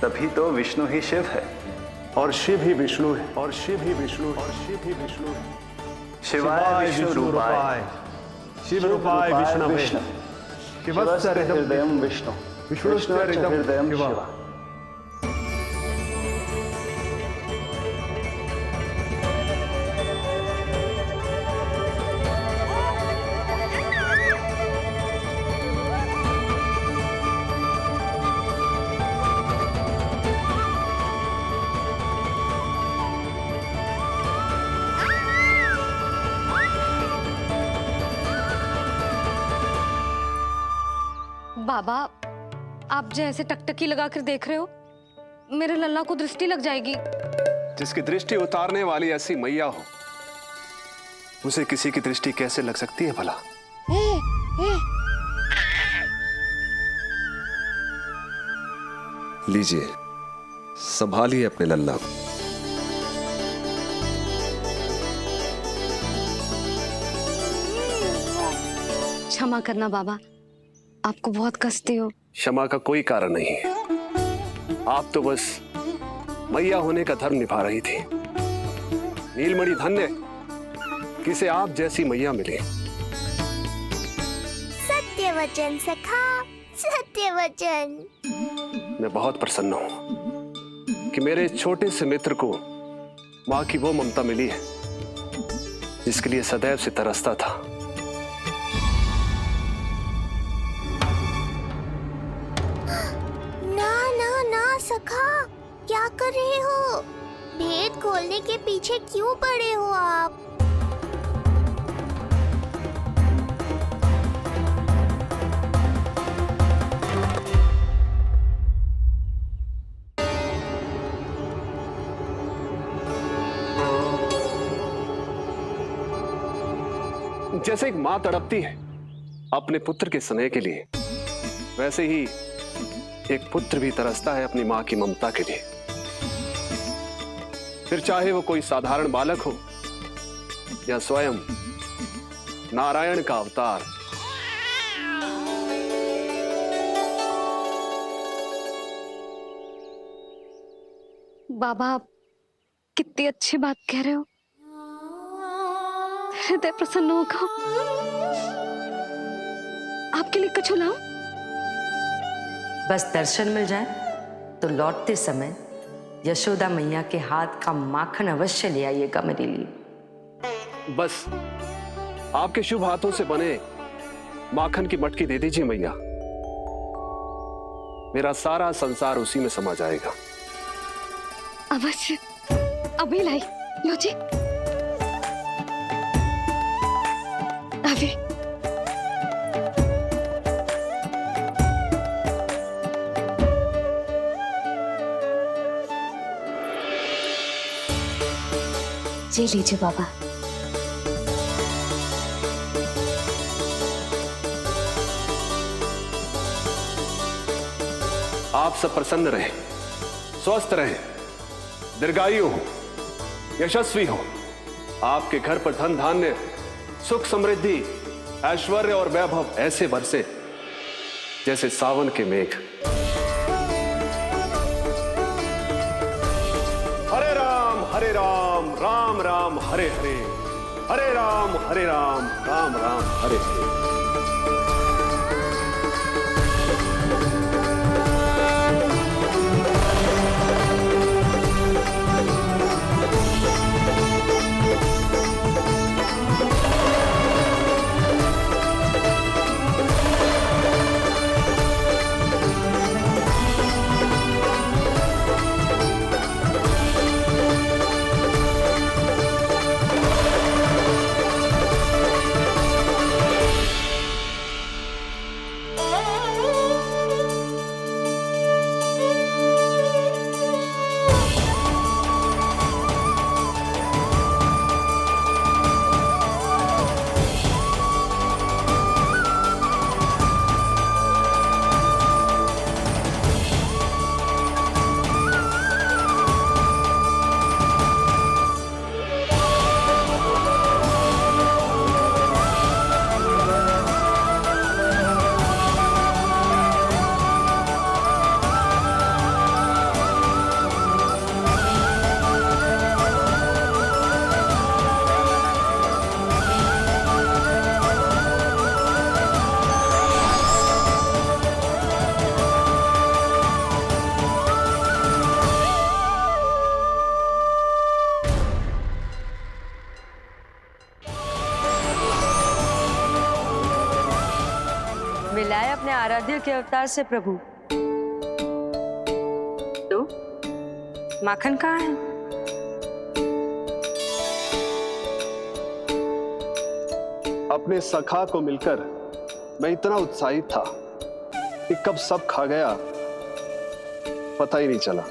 Speaker 8: तभी तो विष्णु ही शिव है,
Speaker 11: और शिव ही विष्णु है, और शिव ही विष्णु है, और शिव ही विष्णु है।
Speaker 8: शिवाय विष्णु रूपाय,
Speaker 11: शिव रूपाय विष्णवे, शिवस्य हृदयं विष्णु, विष्णुश्च हृदयं शिव।
Speaker 5: बाबा, आप जैसे टकटकी लगा कर देख रहे हो, मेरे लल्ला को दृष्टि लग जाएगी।
Speaker 11: जिसकी दृष्टि उतारने वाली ऐसी मैया हो, उसे किसी की दृष्टि कैसे लग सकती है भला?
Speaker 2: लीजिए, संभालिए अपने लल्ला को।
Speaker 5: क्षमा करना बाबा, आपको बहुत कष्ट हो।
Speaker 11: क्षमा का कोई कारण नहीं है। आप तो बस मैया होने का धर्म निभा रही थी। नीलमणि धन्य किसे आप जैसी मैया मिले।
Speaker 7: सत्य वचन सखा, सत्य वचन।
Speaker 11: मैं बहुत प्रसन्न हूं कि मेरे छोटे से मित्र को मां की वो ममता मिली है जिसके लिए सदैव से तरसता था।
Speaker 7: सखा, क्या कर रहे हो? भेद खोलने के पीछे क्यों पड़े हो आप?
Speaker 11: जैसे एक मां तड़पती है अपने पुत्र के स्नेह के लिए, वैसे ही एक पुत्र भी तरसता है अपनी मां की ममता के लिए। फिर चाहे वो कोई साधारण बालक हो या स्वयं नारायण का अवतार।
Speaker 5: बाबा, आप कितनी अच्छी बात कह रहे हो। हृदय प्रसन्न होगा। आपके लिए कछु लाऊं?
Speaker 9: बस दर्शन मिल जाए तो लौटते समय यशोदा मैया के हाथ का माखन अवश्य ले आइएगा मेरे लिए।
Speaker 11: बस आपके शुभ हाथों से बने माखन की मटकी दे दीजिए मैया। मेरा सारा संसार उसी में समा जाएगा।
Speaker 5: अवश्य, अभी लाई। लो जी, अभी।
Speaker 18: ये लीजिए बाबा।
Speaker 11: आप सब प्रसन्न रहे, स्वस्थ रहे, दीर्घायु हो, यशस्वी हो। आपके घर पर धन धान्य, सुख समृद्धि, ऐश्वर्य और वैभव ऐसे बरसे जैसे सावन के मेघ। हरे राम, राम राम हरे हरे, हरे राम राम राम हरे हरे।
Speaker 9: अपने आराध्य के अवतार से प्रभु। तो माखन कहाँ है?
Speaker 11: अपने सखा को मिलकर मैं इतना उत्साहित था कि कब सब खा गया पता ही नहीं चला।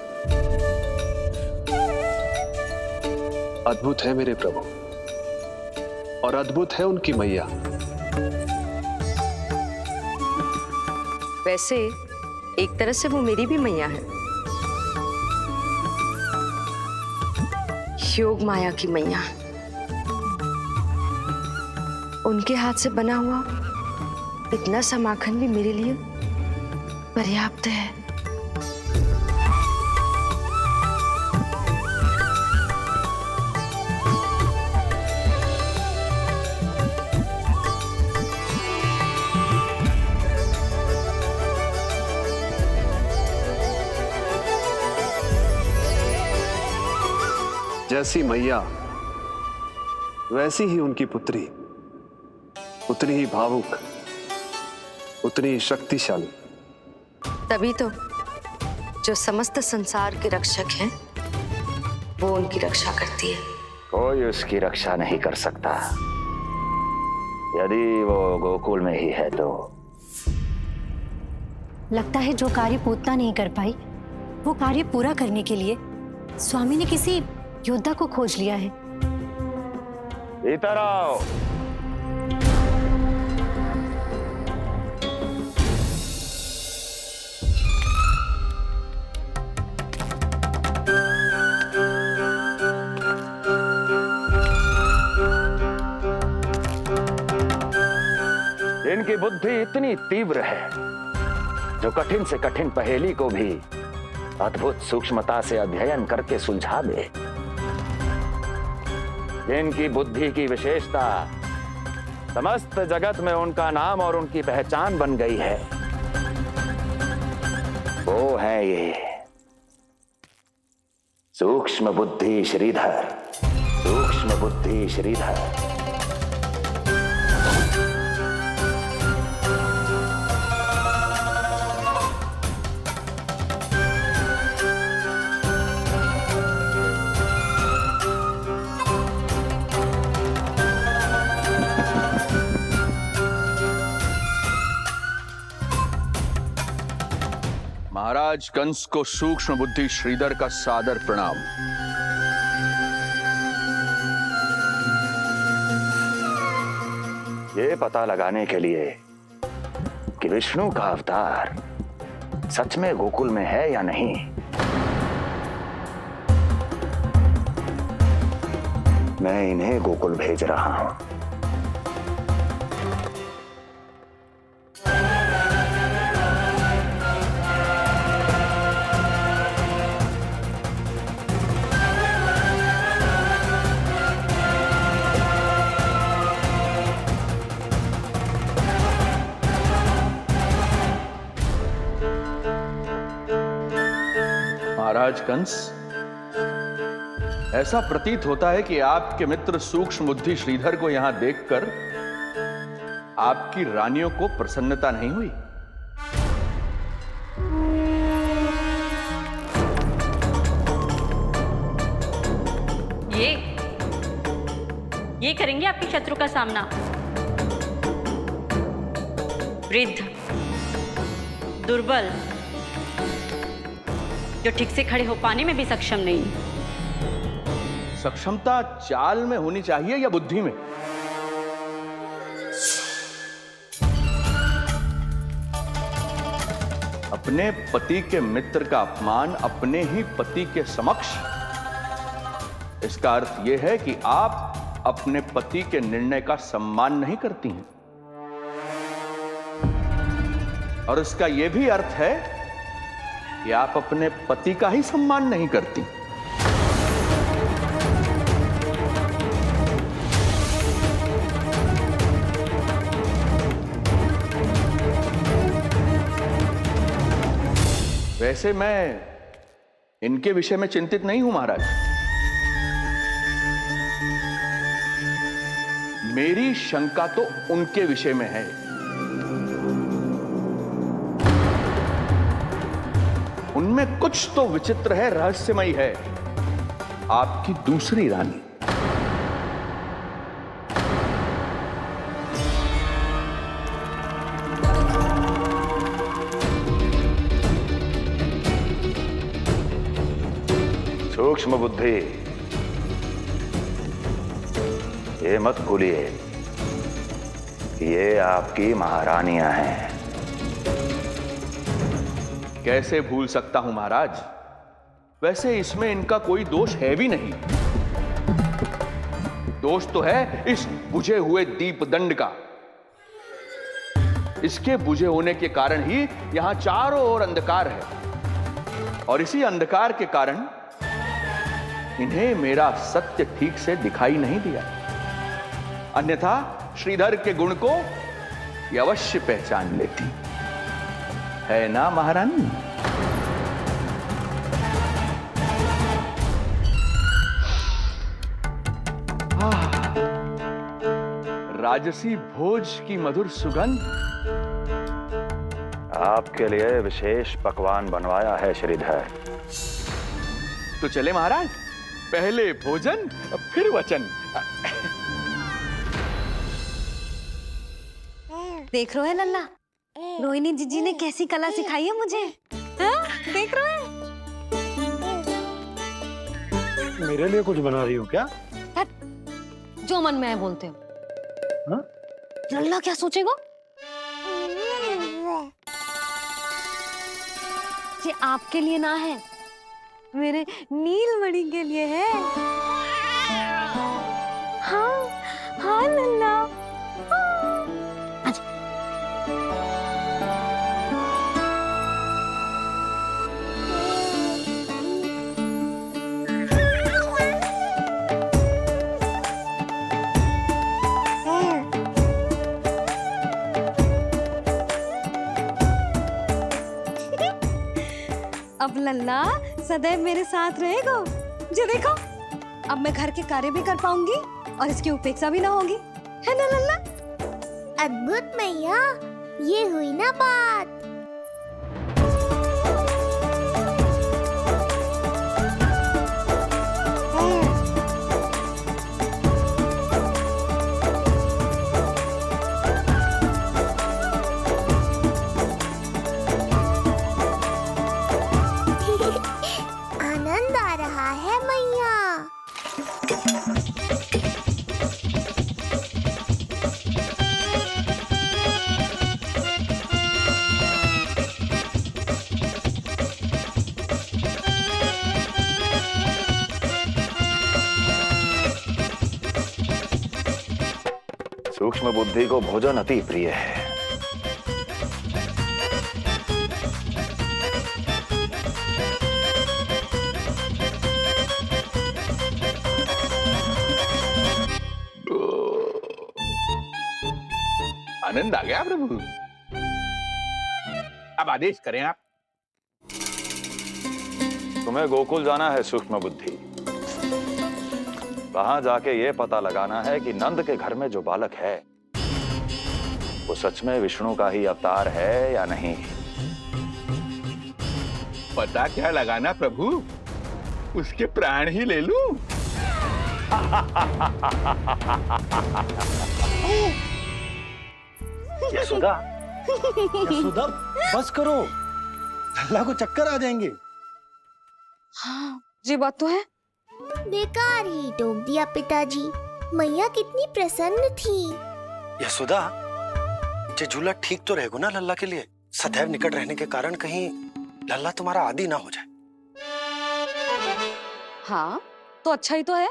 Speaker 11: अद्भुत है मेरे प्रभु और अद्भुत है उनकी मैया।
Speaker 9: वैसे एक तरह से वो मेरी भी मैया है, योग माया की मैया। उनके हाथ से बना हुआ इतना सा माखन भी मेरे लिए पर्याप्त है।
Speaker 11: जैसी मैया वैसी ही उनकी पुत्री, उतनी ही भावुक, उतनी ही शक्तिशाली।
Speaker 9: तभी तो जो समस्त संसार के रक्षक हैं, वो उनकी रक्षा करती है।
Speaker 20: कोई उसकी रक्षा नहीं कर सकता। यदि वो गोकुल में ही है तो।
Speaker 21: लगता है जो कार्य पूतना नहीं कर पाई, वो कार्य पूरा करने के लिए स्वामी ने किसी योद्धा को खोज लिया है।
Speaker 20: इधर आओ। इनकी बुद्धि इतनी तीव्र है जो कठिन से कठिन पहेली को भी अद्भुत सूक्ष्मता से अध्ययन करके सुलझा दे। इनकी बुद्धि की विशेषता समस्त जगत में उनका नाम और उनकी पहचान बन गई है। वो है ये सूक्ष्म बुद्धि श्रीधर, सूक्ष्म बुद्धि श्रीधर।
Speaker 22: महाराज कंस को सूक्ष्म बुद्धि श्रीधर का सादर प्रणाम।
Speaker 20: ये पता लगाने के लिए कि विष्णु का अवतार सच में गोकुल में है या नहीं, मैं इन्हें गोकुल भेज रहा हूं।
Speaker 22: महाराज कंस, ऐसा प्रतीत होता है कि आपके मित्र सूक्ष्म बुद्धि श्रीधर को यहां देखकर आपकी रानियों को प्रसन्नता नहीं हुई।
Speaker 4: ये करेंगे आपके शत्रु का सामना। वृद्ध, दुर्बल, जो ठीक से खड़े हो पाने में भी सक्षम नहीं।
Speaker 22: सक्षमता चाल में होनी चाहिए या बुद्धि में? अपने पति के मित्र का अपमान अपने ही पति के समक्ष, इसका अर्थ यह है कि आप अपने पति के निर्णय का सम्मान नहीं करती हैं। और इसका यह भी अर्थ है कि आप अपने पति का ही सम्मान नहीं करती। वैसे मैं इनके विषय में चिंतित नहीं हूं महाराज। मेरी शंका तो उनके विषय में है। उनमें कुछ तो विचित्र है, रहस्यमयी है। आपकी दूसरी रानी।
Speaker 20: सूक्ष्म बुद्धि, ये मत भूलिए कि ये आपकी महारानियां हैं।
Speaker 22: कैसे भूल सकता हूं महाराज? वैसे इसमें इनका कोई दोष है भी नहीं। दोष तो है इस बुझे हुए दीपदंड का। इसके बुझे होने के कारण ही यहां चारों ओर अंधकार है, और इसी अंधकार के कारण इन्हें मेरा सत्य ठीक से दिखाई नहीं दिया। अन्यथा श्रीधर के गुण को ये अवश्य पहचान लेती, है ना महारानी? राजसी भोज की मधुर सुगंध।
Speaker 20: आपके लिए विशेष पकवान बनवाया है श्रीधर।
Speaker 22: तो चले महाराज, पहले भोजन फिर वचन।
Speaker 5: देख रहे हो लल्ला, रोहिणी जीजी ने कैसी कला सिखाई है मुझे। हाँ? देख रहे हो?
Speaker 3: मेरे लिए कुछ बना रही हो क्या?
Speaker 5: जो मन में आए बोलते हो।
Speaker 3: हाँ?
Speaker 5: लल्ला क्या सोचेगा? ये आपके लिए ना है, मेरे नीलमणि के लिए है। हाँ हाँ लल्ला, अब लल्ला सदैव मेरे साथ रहेगा। जो देखो, अब मैं घर के कार्य भी कर पाऊंगी और इसकी उपेक्षा भी ना होगी, है ना लल्ला?
Speaker 7: अद्भुत मैया, ये हुई ना बात। आनंद आ रहा है मैया।
Speaker 20: सूक्ष्म बुद्धि को भोजन अति प्रिय है।
Speaker 22: आनंद आ गया प्रभु। अब आदेश करें आप।
Speaker 20: तुम्हें गोकुल जाना है सूक्ष्म बुद्धि। वहां जाके ये पता लगाना है कि नंद के घर में जो बालक है वो सच में विष्णु का ही अवतार है या नहीं।
Speaker 22: पता क्या लगाना प्रभु? उसके प्राण ही ले लूं।
Speaker 3: यशोदा, यशोदा बस करो, लल्ला को चक्कर आ जाएंगे।
Speaker 5: हाँ, ये बात तो है।
Speaker 7: बेकार ही टोक दिया पिताजी। मैया कितनी प्रसन्न थी।
Speaker 3: यशोदा, ये झूला ठीक तो रहेगा ना लल्ला के लिए? सदैव निकट रहने के कारण कहीं लल्ला तुम्हारा आदी ना हो जाए।
Speaker 5: हाँ, तो अच्छा ही तो है।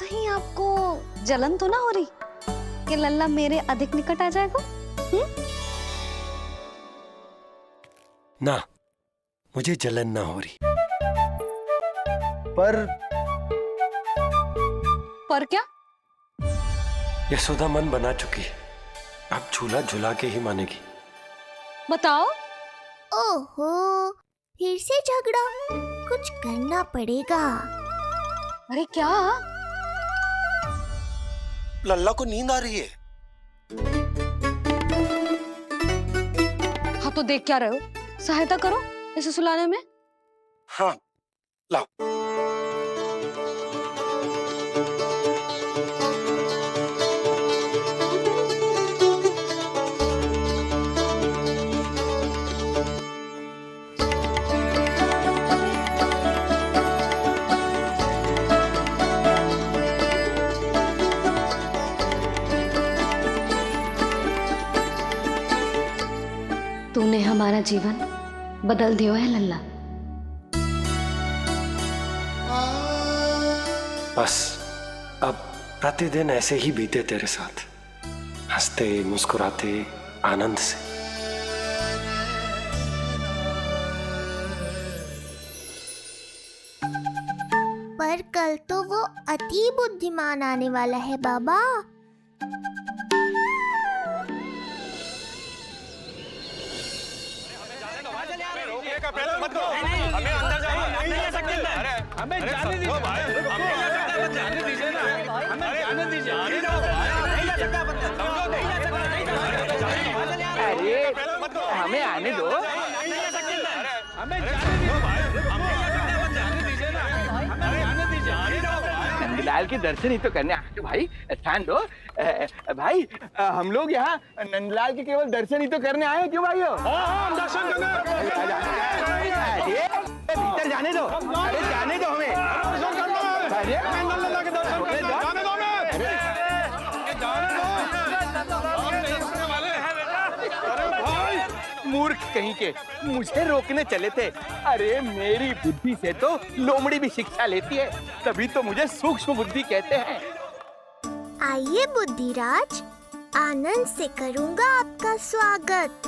Speaker 5: कहीं आपको जलन तो ना हो रही कि लल्ला मेरे अधिक निकट आ जाएगा?
Speaker 6: ना, मुझे जलन ना हो रही।
Speaker 3: पर
Speaker 5: क्या?
Speaker 6: यशोदा मन बना चुकी है, अब झूला झूला के ही मानेगी।
Speaker 5: बताओ।
Speaker 7: ओहो, फिर से झगड़ा। कुछ करना पड़ेगा।
Speaker 5: अरे क्या?
Speaker 3: लल्ला को नींद आ रही है।
Speaker 5: हाँ तो देख क्या रहे हो? सहायता करो इसे सुलाने में।
Speaker 3: हाँ, लाओ।
Speaker 21: तूने हमारा जीवन बदल दियो है लल्ला।
Speaker 6: बस अब प्रतिदिन ऐसे ही बीते तेरे साथ, हंसते मुस्कुराते आनंद से।
Speaker 7: पर कल तो वो अति बुद्धिमान आने वाला है बाबा।
Speaker 19: हमें जाने दीजिए भाई, हमें जाने दीजिए ना, हमें जाने दीजिए।
Speaker 20: अरे हमें आने दो।
Speaker 19: हमें जाने दीजिए ना,
Speaker 20: नंदलाल के दर्शन ही तो करने आए भाई, ध्यान दो। भाई हम लोग यहाँ नंदलाल के केवल दर्शन ही तो करने आए, क्यों भाई हो?
Speaker 19: हम दर्शन
Speaker 20: भीतर जाने दो, अरे जाने दो हमें। मूर्ख कहीं के, मुझे रोकने चले थे। अरे मेरी बुद्धि से तो लोमड़ी भी शिक्षा लेती है, तभी तो मुझे सूक्ष्म बुद्धि कहते हैं।
Speaker 7: आइए बुद्धिराज, आनंद से करूंगा आपका स्वागत।